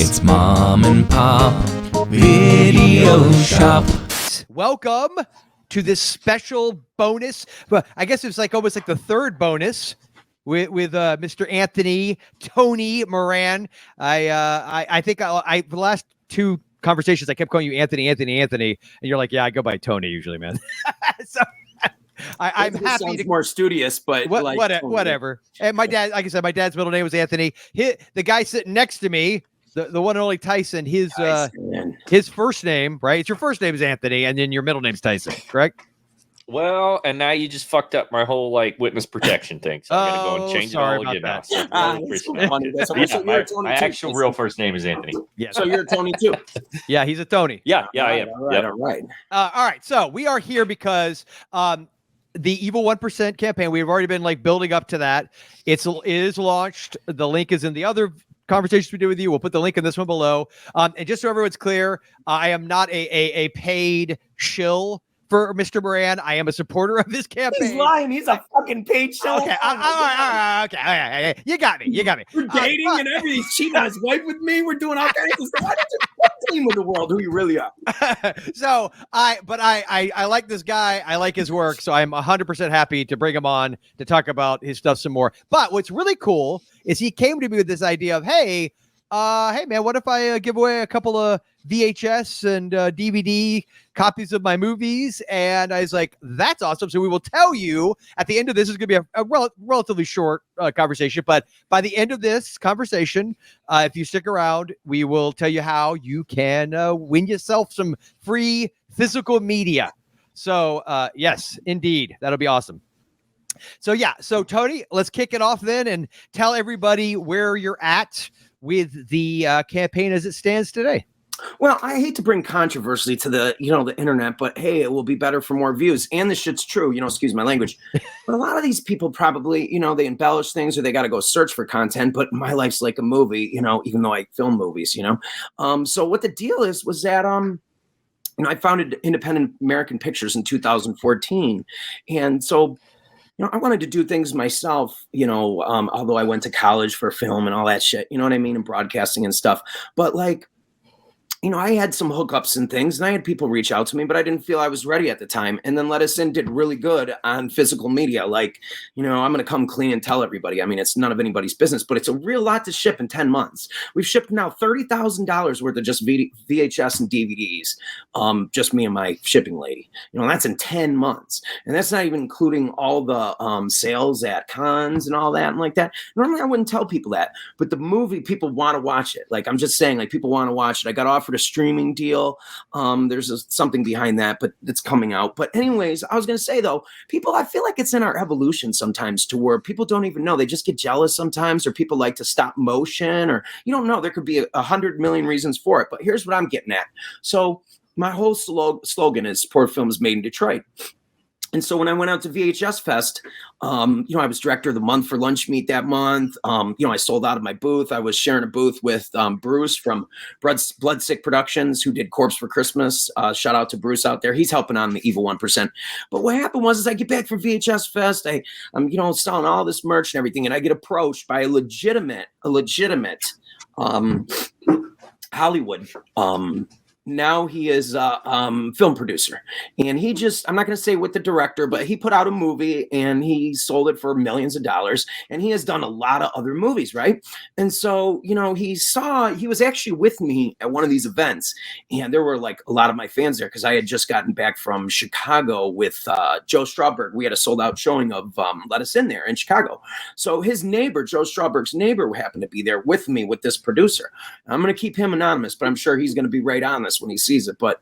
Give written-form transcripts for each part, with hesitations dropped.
It's Mom and Pop Video Shop. Welcome to this special bonus. Well, I guess it's like almost like the third bonus with Mr. Anthony Tony Moran. I think the last two conversations I kept calling you Anthony, and you're like, yeah, I go by Tony usually, man. So I'm happy. Sounds more studious, but whatever. And my dad, like I said, my dad's middle name was Anthony. The guy sitting next to me, the one and only Tyson, his first name, right? It's your first name is Anthony, and then your middle name's Tyson, correct? Well, and now you just fucked up my whole witness protection thing. So I'm gonna go and change it all again now. So my actual real first name is Anthony. Yeah. So you're a Tony too. Yeah, he's a Tony. Yeah, I am. All right. All right. So we are here because the Evil 1% campaign, we've already been building up to that. It is launched. The link is in the other conversations we did with you. We'll put the link in this one below. And just so everyone's clear, I am not a paid shill for Mr. Moran. I am a supporter of this campaign. He's lying. He's a fucking paid shill. Okay. All right. You got me. We're dating and everything. He's cheating on his wife with me. We're doing all kinds of stuff. Why don't you team with the world who you really are? So I like this guy. I like his work. So I'm 100% happy to bring him on to talk about his stuff some more. But what's really cool is he came to me with this idea of, hey man, what if I give away a couple of VHS and DVD copies of my movies? And I was like, that's awesome. So we will tell you at the end of this, is going to be a relatively short conversation. But by the end of this conversation, if you stick around, we will tell you how you can win yourself some free physical media. So yes, indeed, that'll be awesome. So Tony, let's kick it off then and tell everybody where you're at with the campaign as it stands today. Well, I hate to bring controversy to the internet, but hey, it will be better for more views. And this shit's true, excuse my language. But a lot of these people probably, they embellish things or they got to go search for content. But my life's like a movie, even though I film movies, So what the deal was that, I founded Independent American Pictures in 2014. And so I wanted to do things myself, although I went to college for film and all that shit, you know what I mean? And broadcasting and stuff. But I had some hookups and things and I had people reach out to me, but I didn't feel I was ready at the time. And then Let Us In did really good on physical media. I'm going to come clean and tell everybody. I mean, it's none of anybody's business, but it's a real lot to ship in 10 months. We've shipped now $30,000 worth of just VHS and DVDs. Just me and my shipping lady, that's in 10 months. And that's not even including all the sales at cons and all that and like that. Normally I wouldn't tell people that, but the movie, people want to watch it. I'm just saying, people want to watch it. I got offered a streaming deal. There's something behind that, but it's coming out. But anyways, I was going to say though, I feel like it's in our evolution sometimes to where people don't even know. They just get jealous sometimes, or people like to stop motion, or you don't know. There could be 100 million reasons for it. But here's what I'm getting at. So my whole slogan is support films made in Detroit. And so when I went out to VHS Fest, I was director of the month for Lunch Meat that month. I sold out of my booth. I was sharing a booth with Bruce from Bloodsick Productions, who did Corpse for Christmas. Shout out to Bruce out there. He's helping on the Evil 1%. But what happened was I get back from VHS Fest. I'm selling all this merch and everything. And I get approached by a legitimate Hollywood now he is a film producer, and I'm not going to say with the director, but he put out a movie and he sold it for millions of dollars, and he has done a lot of other movies, right? And so, he was actually with me at one of these events, and there were a lot of my fans there because I had just gotten back from Chicago with Joe Strawberg. We had a sold out showing of Let Us In there in Chicago. So his neighbor, Joe Strawberg's neighbor, happened to be there with me with this producer. I'm going to keep him anonymous, but I'm sure he's going to be right on this when he sees it, but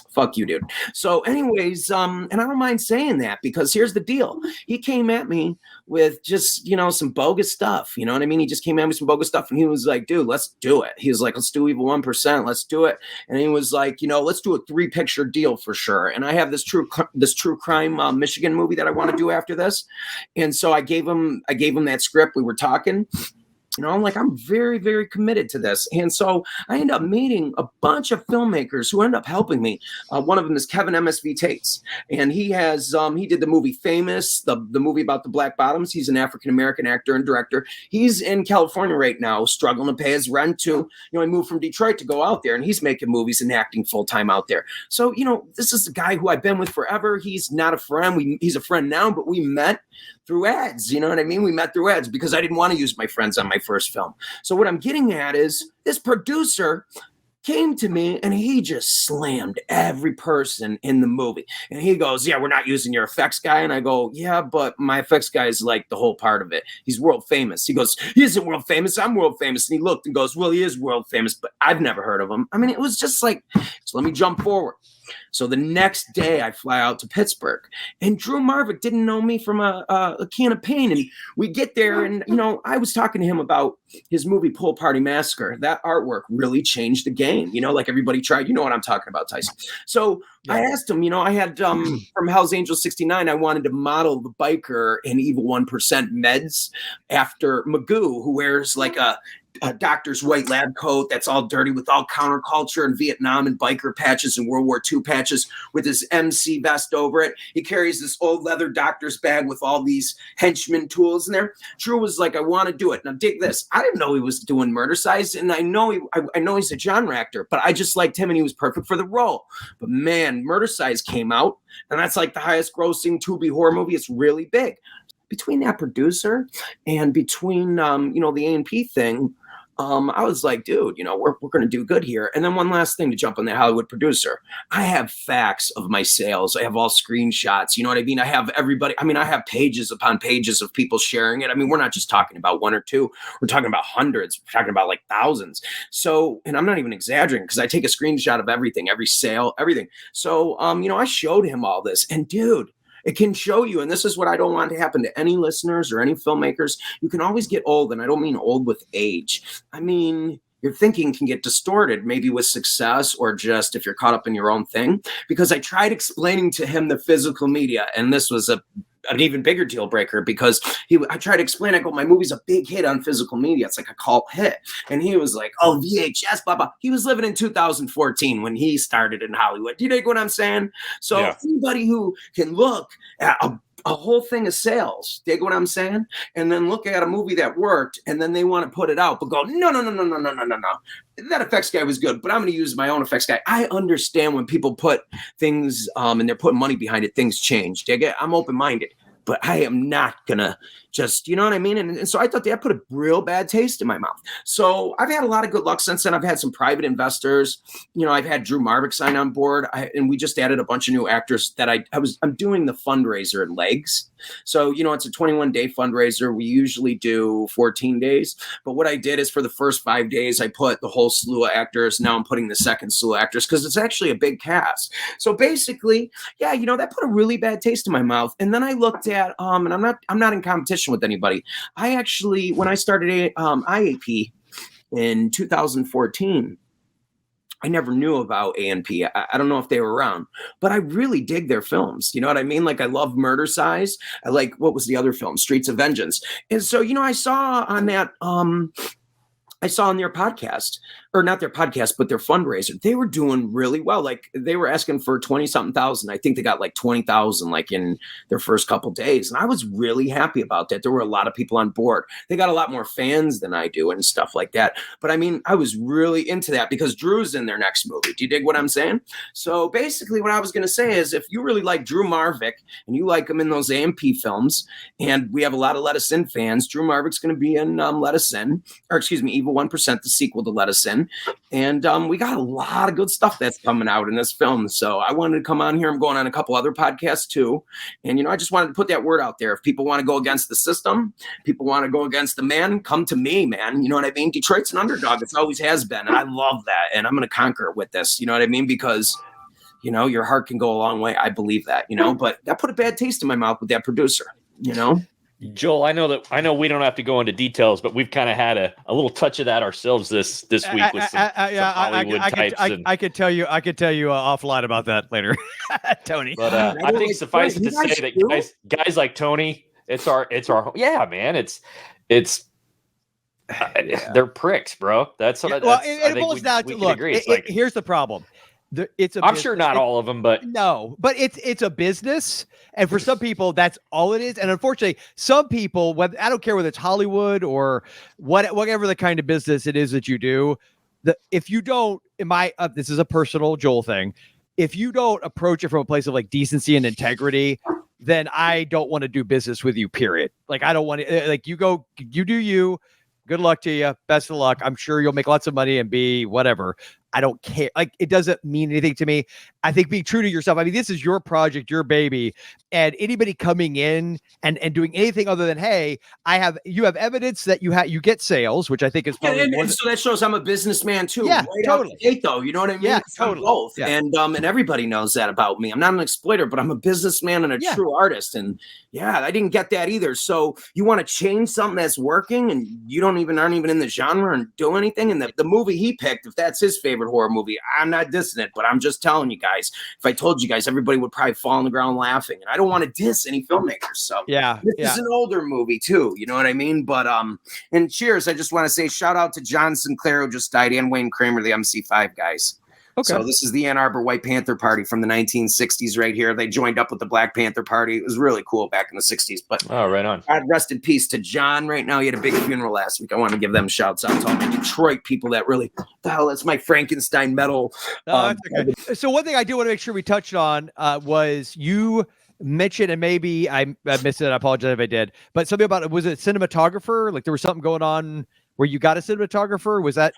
fuck you, dude. So anyways, and I don't mind saying that because here's the deal. He came at me with just, some bogus stuff. You know what I mean? He just came at me with some bogus stuff, and he was like, dude, let's do it. He was like, let's do Evil 1%. Let's do it. And he was like, let's do a 3-picture deal for sure. And I have this true crime Michigan movie that I want to do after this. And so I gave him that script. We were talking. You know, I'm like, I'm very, very committed to this. And so I end up meeting a bunch of filmmakers who end up helping me. One of them is Kevin MSV Tates. And he has, he did the movie Famous, the movie about the Black Bottoms. He's an African-American actor and director. He's in California right now, struggling to pay his rent too. You know, he moved from Detroit to go out there, and he's making movies and acting full-time out there. So, you know, this is a guy who I've been with forever. He's not a friend. He's a friend now, but we met through ads. You know what I mean? We met through ads because I didn't want to use my friends on my first film. So what I'm getting at is this producer came to me and he just slammed every person in the movie. And he goes, yeah, we're not using your effects guy. And I go, yeah, but my effects guy is like the whole part of it. He's world famous. He goes, he isn't world famous. I'm world famous. And he looked and goes, well, he is world famous, but I've never heard of him. I mean, it was just like, so let me jump forward. So the next day I fly out to Pittsburgh, and Drew Marvick didn't know me from a can of paint. And we get there, and, you know, I was talking to him about his movie Pool Party Massacre. That artwork really changed the game. You know, like everybody tried. You know what I'm talking about, Tyson. So I asked him, you know, I had from Hell's Angels 69, I wanted to model the biker in Evil 1% Meds after Magoo, who wears like a doctor's white lab coat that's all dirty with all counterculture and Vietnam and biker patches and World War II patches with his MC vest over it. He carries this old leather doctor's bag with all these henchman tools in there. Drew was like, I want to do it. Now dig this. I didn't know he was doing Murder Size, and I know he's a genre actor, but I just liked him and he was perfect for the role. But man, Murder Size came out, and that's like the highest grossing Tubi horror movie. It's really big. Between that producer and between you know, the A&P thing, I was like, dude, you know, we're going to do good here. And then one last thing to jump on that Hollywood producer. I have facts of my sales. I have all screenshots. You know what I mean? I have everybody. I mean, I have pages upon pages of people sharing it. I mean, we're not just talking about one or two. We're talking about hundreds. We're talking about like thousands. So, and I'm not even exaggerating because I take a screenshot of everything, every sale, everything. So, you know, I showed him all this, and dude, it can show you, and this is what I don't want to happen to any listeners or any filmmakers. You can always get old, and I don't mean old with age. I mean, your thinking can get distorted, maybe with success or just if you're caught up in your own thing. Because I tried explaining to him the physical media, and this was an even bigger deal breaker because I tried to explain, I go, my movie's a big hit on physical media. It's like a cult hit. And he was like, oh, VHS, blah, blah. He was living in 2014 when he started in Hollywood. Do you know what I'm saying? So anybody who can look at a whole thing of sales, dig what I'm saying? And then look at a movie that worked, and then they want to put it out, but go, no. That effects guy was good, but I'm going to use my own effects guy. I understand when people put things and they're putting money behind it, things change. Dig it? I'm open-minded, but I am not going to just, you know what I mean? And so I thought that put a real bad taste in my mouth. So I've had a lot of good luck since then. I've had some private investors. You know, I've had Drew Marvick sign on board, and we just added a bunch of new actors that I'm doing the fundraiser at Legs. So, you know, it's a 21-day fundraiser. We usually do 14 days. But what I did is for the first 5 days, I put the whole slew of actors. Now I'm putting the second slew of actors because it's actually a big cast. So basically, yeah, you know, that put a really bad taste in my mouth. And then I looked at, and I'm not in competition with anybody. I actually, when I started IAP in 2014, I never knew about A&P. I don't know if they were around, but I really dig their films. You know what I mean? Like I love Murder Size. I like, what was the other film? Streets of Vengeance. And so, you know, I saw on that, I saw on their podcast, or not their podcast, but their fundraiser, they were doing really well. Like they were asking for 20-something thousand. I think they got like 20,000 like in their first couple days. And I was really happy about that. There were a lot of people on board. They got a lot more fans than I do and stuff like that. But I mean, I was really into that because Drew's in their next movie. Do you dig what I'm saying? So basically what I was going to say is if you really like Drew Marvick and you like him in those A&P films, and we have a lot of Let Us In fans, Drew Marvick's going to be in Let Us In, or excuse me, Evil 1%, the sequel to Let Us In. And we got a lot of good stuff that's coming out in this film. So I wanted to come on here. I'm going on a couple other podcasts too. And, you know, I just wanted to put that word out there. If people want to go against the system, people want to go against the man, come to me, man. You know what I mean? Detroit's an underdog. It always has been. And I love that. And I'm going to conquer it with this. You know what I mean? Because, you know, your heart can go a long way. I believe that, you know, but that put a bad taste in my mouth with that producer, you know? Joel, I know we don't have to go into details, but we've kind of had a little touch of that ourselves this week with some Hollywood types. I could tell you awful lot about that later, Tony. But I think suffice it to say that guys like Tony, it's our yeah, man. It's They're pricks, bro. That's what. Well, it boils down to, look. Here's the problem. I'm sure not all of them, but no, but it's a business, and for some people that's all it is. And unfortunately, some people, I don't care whether it's Hollywood or whatever the kind of business it is that you do, if you don't, this is a personal Joel thing. If you don't approach it from a place of like decency and integrity, then I don't want to do business with you. Period. Like I don't want to. Like you do you. Good luck to you. Best of luck. I'm sure you'll make lots of money and be whatever. I don't care. Like, it doesn't mean anything to me. I think being true to yourself. I mean, this is your project, your baby, and anybody coming in and doing anything other than, hey, you have evidence that you get sales, which I think is probably and so that shows I'm a businessman too. Yeah, right totally. Out the gate, though, you know what I mean? Yeah, totally. Both. Yeah. And everybody knows that about me. I'm not an exploiter, but I'm a businessman and a true artist. And yeah, I didn't get that either. So you want to change something that's working, and you aren't even in the genre and do anything. And the movie he picked, if that's his favorite horror movie, I'm not dissing it, but I'm just telling you guys, if I told you guys, everybody would probably fall on the ground laughing. And I don't want to diss any filmmakers. So this is an older movie too, you know what I mean? But and cheers. I just want to say shout out to John Sinclair, who just died, and Wayne Kramer, the MC5 guys. Okay. So this is the Ann Arbor White Panther Party from the 1960s right here. They joined up with the Black Panther Party. It was really cool back in the 60s. But right on. God rest in peace to John right now. He had a big funeral last week. I want to give them shouts out to all my Detroit people that really, that's my Frankenstein metal. That's okay. So one thing I do want to make sure we touched on was you mentioned, and maybe I missed it. I apologize if I did, but something about, was it cinematographer? Like there was something going on where you got a cinematographer? Was that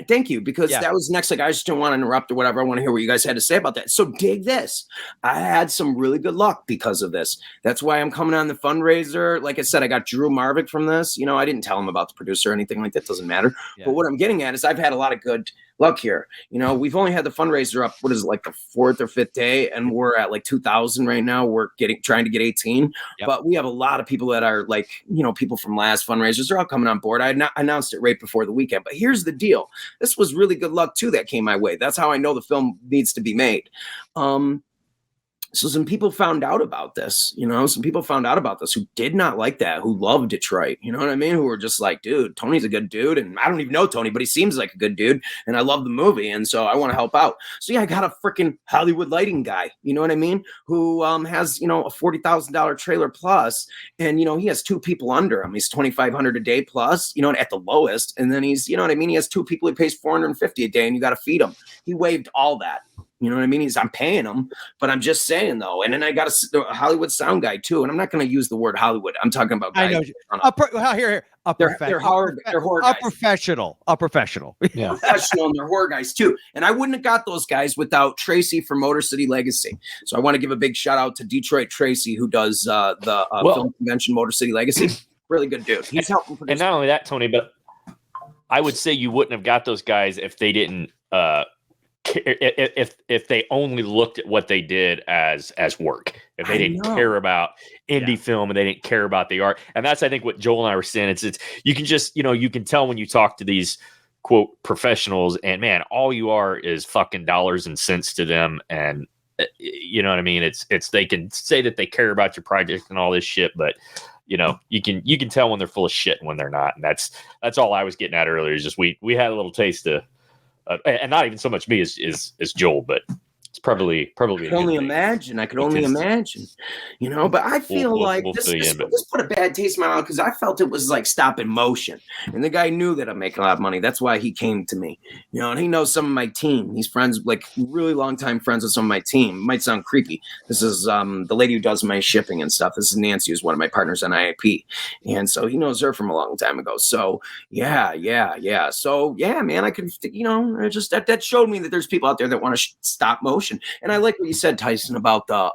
thank you, because that was next. Like, I just don't want to interrupt or whatever. I want to hear what you guys had to say about that. So dig this. I had some really good luck because of this. That's why I'm coming on the fundraiser. Like I said, I got Drew Marvick from this. You know, I didn't tell him about the producer or anything like that. Doesn't matter. Yeah. But what I'm getting at is I've had a lot of good luck here. You know, we've only had the fundraiser up, what is it, like the 4th or 5th day, and we're at like 2,000 right now. We're trying to get 18, but we have a lot of people that are like, you know, people from last fundraisers. They're all coming on board. I announced it right before the weekend, but here's the deal. This was really good luck too that came my way. That's how I know the film needs to be made. So some people found out about this, you know, who did not like that, who loved Detroit, you know what I mean? Who were just like, dude, Tony's a good dude. And I don't even know Tony, but he seems like a good dude. And I love the movie. And so I want to help out. So yeah, I got a freaking Hollywood lighting guy, you know what I mean? Who has, you know, a $40,000 trailer plus, and, you know, he has 2 people under him. He's $2,500 a day plus, you know, at the lowest. And then he's, you know what I mean? He has 2 people he pays $450 a day, and you got to feed them. He waived all that. You know what I mean? I'm paying them, but I'm just saying though. And then I got a Hollywood sound guy too. And I'm not going to use the word Hollywood. I'm talking about guys. I know. They're horror guys. A professional. Yeah. Professional, and they're horror guys too. And I wouldn't have got those guys without Tracy from Motor City Legacy. So I want to give a big shout out to Detroit Tracy, who does the film convention Motor City Legacy. Really good dude. He's helping produce. And not only that, Tony, but I would say you wouldn't have got those guys if they didn't if they only looked at what they did as work, if they didn't care about indie film and they didn't care about the art. And that's, I think, what Joel and I were saying. It's you can just, you know, you can tell when you talk to these quote professionals, and man, all you are is fucking dollars and cents to them. And you know what I mean? It's they can say that they care about your project and all this shit, but you know, you can tell when they're full of shit and when they're not. And that's all I was getting at earlier, is just we had a little taste of and not even so much me as Joel, but it's probably. I could only imagine, you know. But I feel this put a bad taste in my mouth, because I felt it was like stop in motion, and the guy knew that I'm making a lot of money. That's why he came to me, you know. And he knows some of my team. He's friends, like really long time friends with some of my team. It might sound creepy. This is the lady who does my shipping and stuff. This is Nancy, who's one of my partners on IIP, and so he knows her from a long time ago. So yeah. So yeah, man, I could, you know, just that showed me that there's people out there that want to stop motion. And I like what you said, Tyson, about the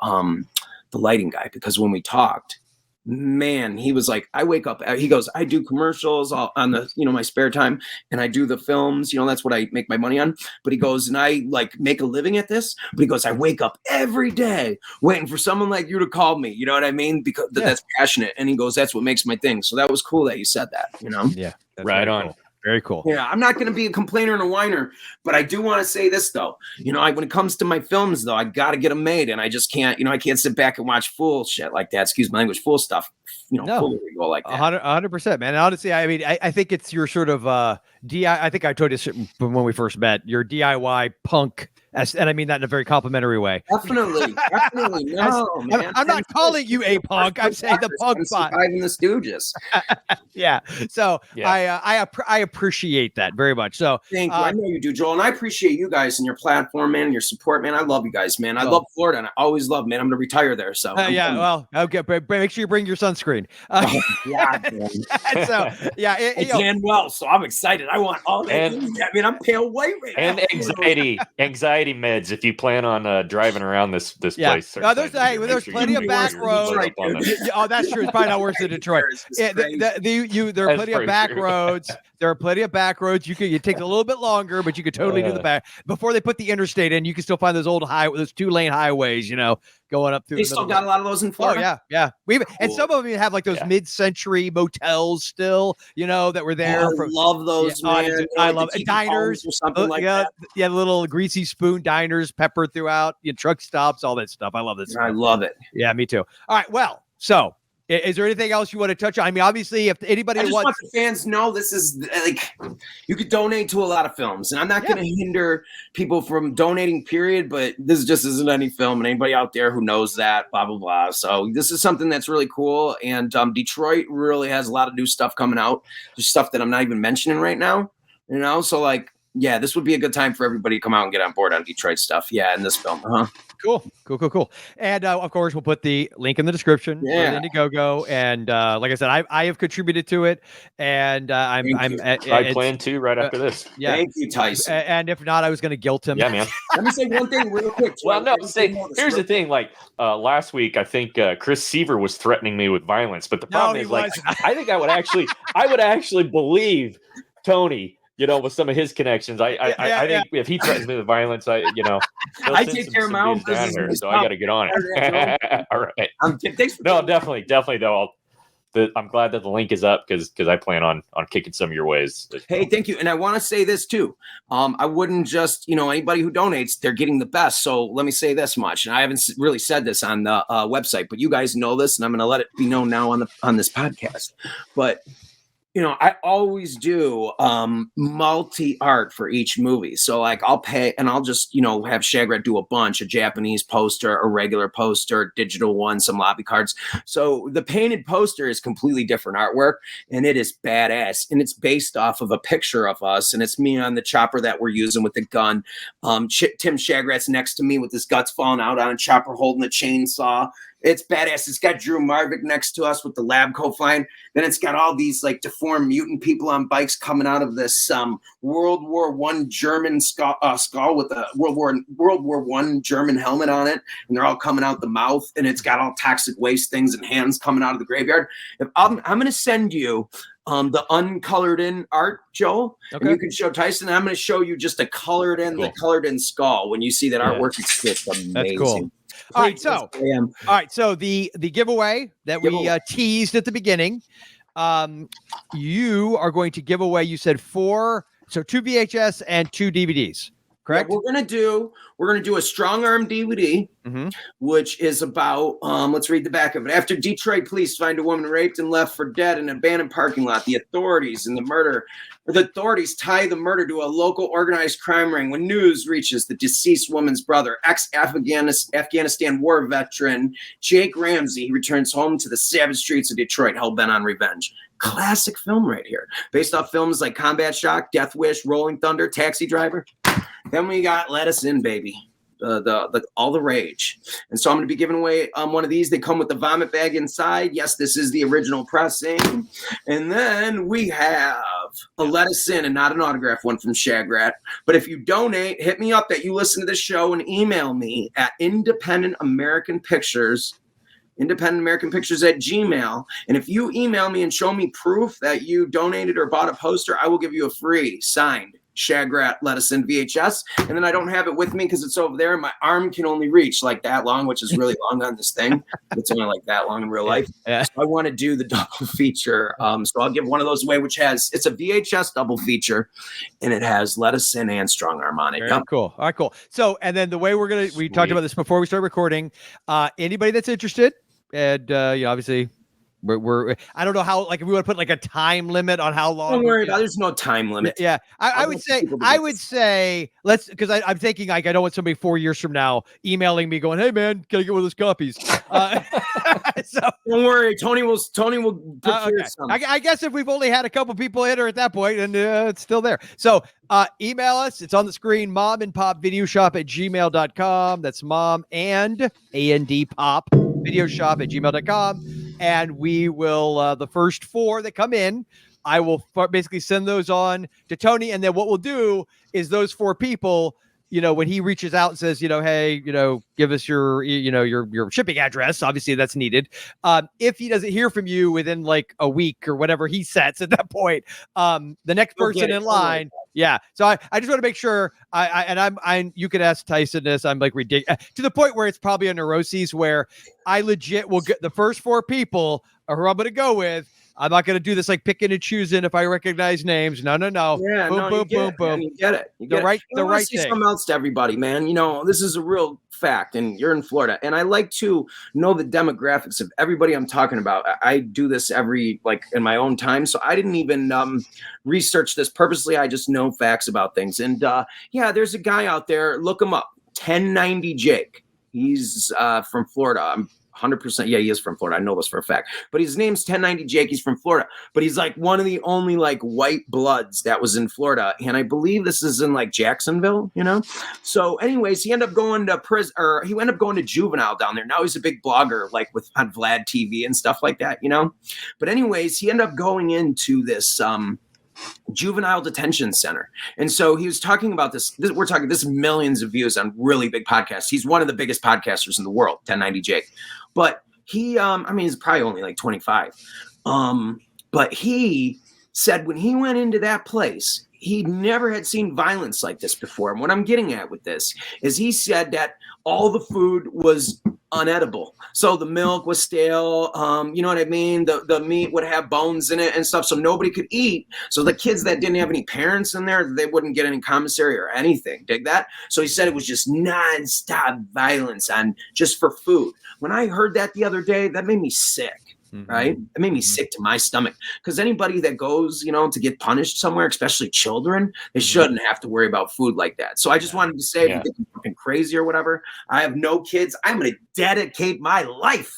lighting guy, because when we talked, man, he was like, I wake up, he goes, I do commercials on the, you know, my spare time, and I do the films, you know, that's what I make my money on. But he goes, and I like make a living at this. But he goes, I wake up every day waiting for someone like you to call me. You know what I mean? Because that's passionate. And he goes, that's what makes my thing. So that was cool that you said that, you know? Yeah. Right on. Cool. Very cool. Yeah, I'm not going to be a complainer and a whiner, but I do want to say this, though. You know, when it comes to my films, though, I got to get them made, and I just can't, you know, I can't sit back and watch fool shit like that. Excuse my language, fool stuff. fully go like that. 100%, man. Honestly, I mean, I think it's your sort of I think I told you from when we first met, your DIY punk, and I mean that in a very complimentary way. Definitely. No, man. I'm not calling you a punk. I'm saying the punk spot. In the Stooges. Yeah. So I appreciate that very much. So thank you. I know you do, Joel, and I appreciate you guys and your platform, man, and your support, man. I love you guys, man. I love Florida, and I always love, man. I'm gonna retire there. So well, okay, but make sure you bring your sunscreen. Yeah. So yeah, I can well. So I'm excited. I want all that. I mean, I'm pale white right now. And anxiety meds if you plan on driving around this place. There's plenty of back roads. Oh, that's true. It's probably not worse than Detroit. There are plenty of back roads. There are plenty of back roads. It takes a little bit longer, but you could totally do the back before they put the interstate in. You can still find those old those 2-lane highways, going up through. They still got a lot of those in Florida. Oh yeah. And some of them even have like those mid-century motels still, that were there. I love those. Man. I love diners or something like that. Yeah, little greasy spoon diners peppered throughout. Truck stops, all that stuff. I love this. I love it. Yeah, me too. All right, well, so. Is there anything else you want to touch on? I mean, obviously, if anybody I just want the fans know this is like you could donate to a lot of films, and I'm not going to hinder people from donating. Period. But this just isn't any film, and anybody out there who knows that, blah blah blah. So this is something that's really cool, and Detroit really has a lot of new stuff coming out. There's stuff that I'm not even mentioning right now. So like, yeah, this would be a good time for everybody to come out and get on board on Detroit stuff. Yeah, in this film. Cool. And of course, we'll put the link in the description for Indiegogo. And like I said, I have contributed to it, and I plan to right after this. Yeah. Thank you, Tyson. And if not, I was going to guilt him. Yeah, man. Let me say one thing real quick. Well, no, here's the thing. Like last week, I think Chris Seaver was threatening me with violence, but the problem is, like, I think I would actually believe Tony. With some of his connections, I think if he threatens me with violence, I take care of my own business here, so I got to get on it. All right. Definitely though. I'm glad that the link is up because I plan on kicking some of your ways. Hey, thank you. And I want to say this too. I wouldn't just, anybody who donates, they're getting the best. So let me say this much, and I haven't really said this on the website, but you guys know this, and I'm going to let it be known now on this podcast. But I always do multi-art for each movie. So like I'll pay and I'll just, have Shagrat do a bunch, a Japanese poster, a regular poster, digital one, some lobby cards. So the painted poster is completely different artwork, and it is badass. And it's based off of a picture of us, and it's me on the chopper that we're using with the gun. Tim Shagrat's next to me with his guts falling out on a chopper holding the chainsaw. It's badass. It's got Drew Marvick next to us with the lab coat flying. Then it's got all these like deformed mutant people on bikes coming out of this World War I German skull with a World War I German helmet on it, and they're all coming out the mouth, and it's got all toxic waste things and hands coming out of the graveyard. I'm going to send you the uncolored in art, Joel, and you can show Tyson. I'm going to show you just the colored in skull. When you see that artwork, it's just amazing. That's cool. All right, so the giveaway that we teased at the beginning, you are going to give away. You said 2 VHS and 2 DVDs, correct? Yeah, we're gonna do a Strong Arm DVD, which is about let's read the back of it. After Detroit police find a woman raped and left for dead in an abandoned parking lot, the authorities tie the murder to a local organized crime ring when news reaches the deceased woman's brother, ex-Afghanistan war veteran Jake Ramsey. He returns home to the savage streets of Detroit, hell-bent on revenge. Classic film right here, based off films like Combat Shock, Death Wish, Rolling Thunder, Taxi Driver. Then we got Let Us In, Baby. All the rage. And so I'm going to be giving away one of these. They come with the vomit bag inside. Yes, this is the original pressing. And then we have a Let Us In, and not an autograph one from Shagrat. But if you donate, hit me up that you listen to the show and email me at Independent American Pictures at Gmail. And if you email me and show me proof that you donated or bought a poster, I will give you a free signed Shagrat Let Us In VHS. And then I don't have it with me because it's over there, and my arm can only reach like that long, which is really long on this thing. It's only like that long in real life. So I want to do the double feature. So I'll give one of those away, which it's a VHS double feature, and it has Let Us In and Strong Arm on it. Very cool. All right, cool. So, and then the way we talked about this before we start recording, anybody that's interested, and obviously I don't know how, like, if we want to put like a time limit on how long. Don't worry about it. There's no time limit. Yeah. I would say let's, because I'm thinking like I don't want somebody 4 years from now emailing me going, hey man, can I get one of those copies? So don't worry, Tony will procure some. I guess if we've only had a couple people enter at that point, and it's still there. So email us. It's on the screen, momandpopvideoshop@gmail.com. That's mom and pop videoshop@gmail.com. And we will, the first 4 that come in, I will basically send those on to Tony. And then what we'll do is those 4 people, when he reaches out and says, hey, give us your shipping address. Obviously that's needed. If he doesn't hear from you within like a week or whatever he sets at that point, the next person in line. Yeah. So I just want to make sure you can ask Tyson this. I'm like ridiculous to the point where it's probably a neuroses where I legit will get the first 4 people who I'm going to go with. I'm not going to do this like picking and choosing if I recognize names. No. Yeah, boom. You get it. You get the right thing. thing. Something else to everybody, man. This is a real fact, and you're in Florida, and I like to know the demographics of everybody I'm talking about. I do this in my own time, so I didn't even research this purposely. I just know facts about things, and there's a guy out there. Look him up, 1090 Jake. He's from Florida. I'm 100%. Yeah, he is from Florida. I know this for a fact. But his name's 1090 Jake. He's from Florida. But he's like one of the only like white bloods that was in Florida. And I believe this is in like Jacksonville, So anyways, he ended up going to prison, or he ended up going to juvenile down there. Now he's a big blogger, like on Vlad TV and stuff like that, But anyways, he ended up going into this juvenile detention center. And so he was talking about this is millions of views on really big podcasts. He's one of the biggest podcasters in the world, 1090 Jake. But he, he's probably only like 25. But he said when he went into that place, he never had seen violence like this before. And what I'm getting at with this is he said that all the food was unedible. So the milk was stale. You know what I mean? The meat would have bones in it and stuff. So nobody could eat. So the kids that didn't have any parents in there, they wouldn't get any commissary or anything. Dig that? So he said it was just nonstop violence just for food. When I heard that the other day, that made me sick. Right? It made me sick to my stomach, because anybody that goes, to get punished somewhere, especially children, they shouldn't have to worry about food like that. So I just wanted to say, if you think I'm fucking crazy or whatever, I have no kids. I'm going to dedicate my life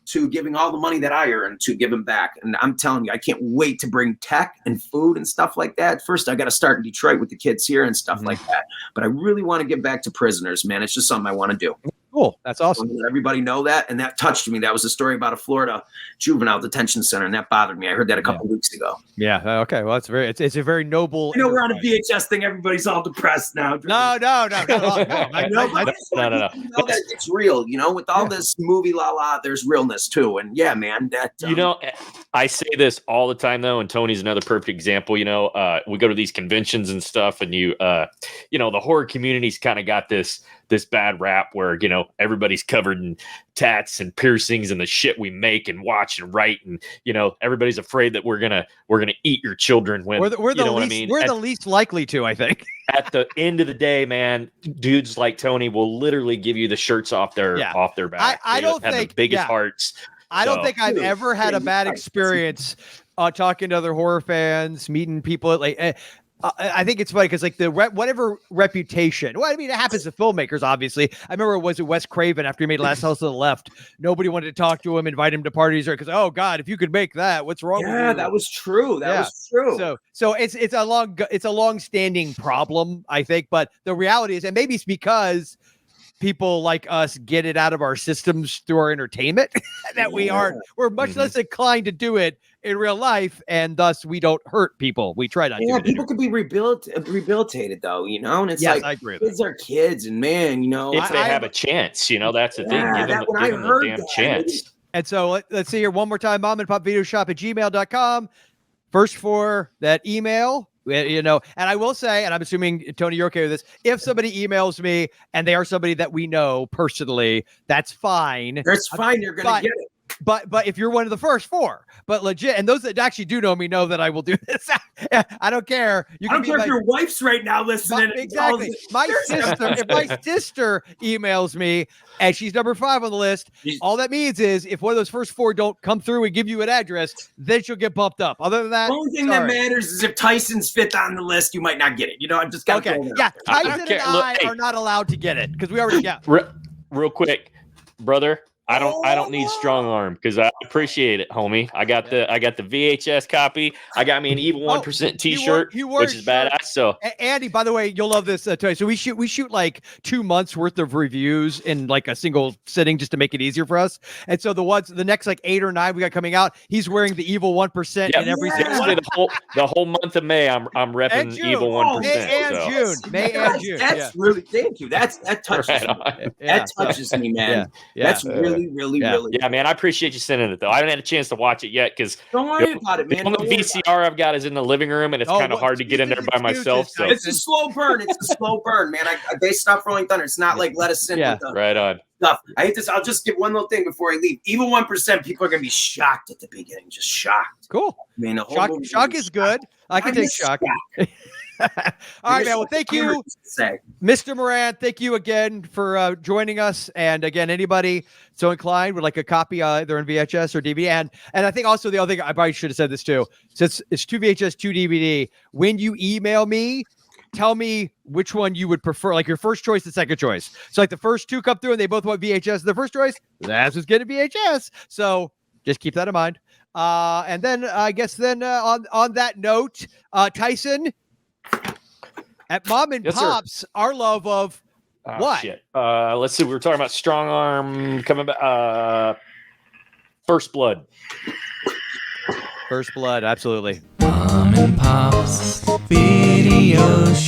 to giving all the money that I earn to give them back. And I'm telling you, I can't wait to bring tech and food and stuff like that. First, I got to start in Detroit with the kids here and stuff like that. But I really want to give back to prisoners, man. It's just something I want to do. Cool. That's awesome. Let everybody know that. And that touched me. That was a story about a Florida juvenile detention center. And that bothered me. I heard that a couple weeks ago. Yeah. Okay. Well, it's a very noble. We're on a VHS thing. Everybody's all depressed now. No. It's real, with all this movie there's realness too. And yeah, man, that, I say this all the time though. And Tony's another perfect example. We go to these conventions and stuff, and the horror community's kind of got this bad rap where, everybody's covered in tats and piercings and the shit we make and watch and write. And, everybody's afraid that we're going to eat your children when we're the least likely to, I think. At the end of the day, man, dudes like Tony will literally give you the shirts off their back. I don't think the biggest hearts. I don't think I've ever had a bad experience talking to other horror fans, meeting people I think it's funny because like whatever reputation. Well, I mean, it happens to filmmakers, obviously. I remember was it Wes Craven after he made Last House on the Left? Nobody wanted to talk to him, invite him to parties, or because God, if you could make that, what's wrong with you? Yeah, that was true. That was true. So it's a long-standing problem, I think. But the reality is, and maybe it's because people like us get it out of our systems through our entertainment that we're much less inclined to do it in real life, and thus we don't hurt people. We try not to. Yeah, people could be rehabilitated though, and it's I agree with kids are kids, and man, if they have a chance, that's the thing. Give them the damn chance. And so let's see here one more time. momandpopvideoshop@gmail.com. First for that email. And I will say, and I'm assuming, Tony, you're okay with this. If somebody emails me and they are somebody that we know personally, that's fine. That's fine. You're going to get it. but if you're one of the first 4, but legit, and those that actually do know me know that I will do this. I don't care. I don't care if your wife's right now listening. Exactly. My sister, if my sister emails me and she's number 5 on the list, all that means is if one of those first 4 don't come through and give you an address, then she'll get bumped up. Other than that, the only thing that matters is if Tyson's 5th on the list, you might not get it. I'm just got okay. Yeah, Tyson and I are not allowed to get it because we already got. Real quick, brother. I don't need strong arm because I appreciate it, homie. I got the VHS copy. I got me an Evil 1% T-shirt, which is badass. So Andy, by the way, you'll love this today. So we shoot like 2 months worth of reviews in like a single sitting just to make it easier for us. And so the next like 8 or 9 we got coming out, he's wearing the Evil 1% in every single one. The whole month of May, I'm repping Evil 1%. May and June. That's really thank you. That touches me. That touches me, man. That's really. Yeah, man. I appreciate you sending it though. I haven't had a chance to watch it yit because don't worry about it, man. The only VCR I've got is in the living room, and it's kind of hard to get in there by myself. So it's a slow burn. It's a slow burn, man. They stopped Rolling Thunder. It's not like Let Us In. Yeah, right on. Stuff. I hate this. I'll just give one little thing before I leave. Evil 1%. People are gonna be shocked at the beginning, just shocked. Cool. I mean, shock is good. I can take shock. All right, man. Well, thank you, Mr. Moran. Thank you again for joining us. And again, anybody so inclined would like a copy either in VHS or DVD. And I think also the other thing, I probably should have said this too. Since it's 2 VHS, 2 DVD, when you email me, tell me which one you would prefer, like your first choice and second choice. So like the first 2 come through and they both want VHS. The first choice, that's what's getting VHS. So just keep that in mind. And then I guess on that note, Tyson, at Mom and Pops, our love of what? Shit. Let's see. We were talking about Strong Arm coming back. First Blood. First Blood, absolutely. Mom and Pop's Video Show.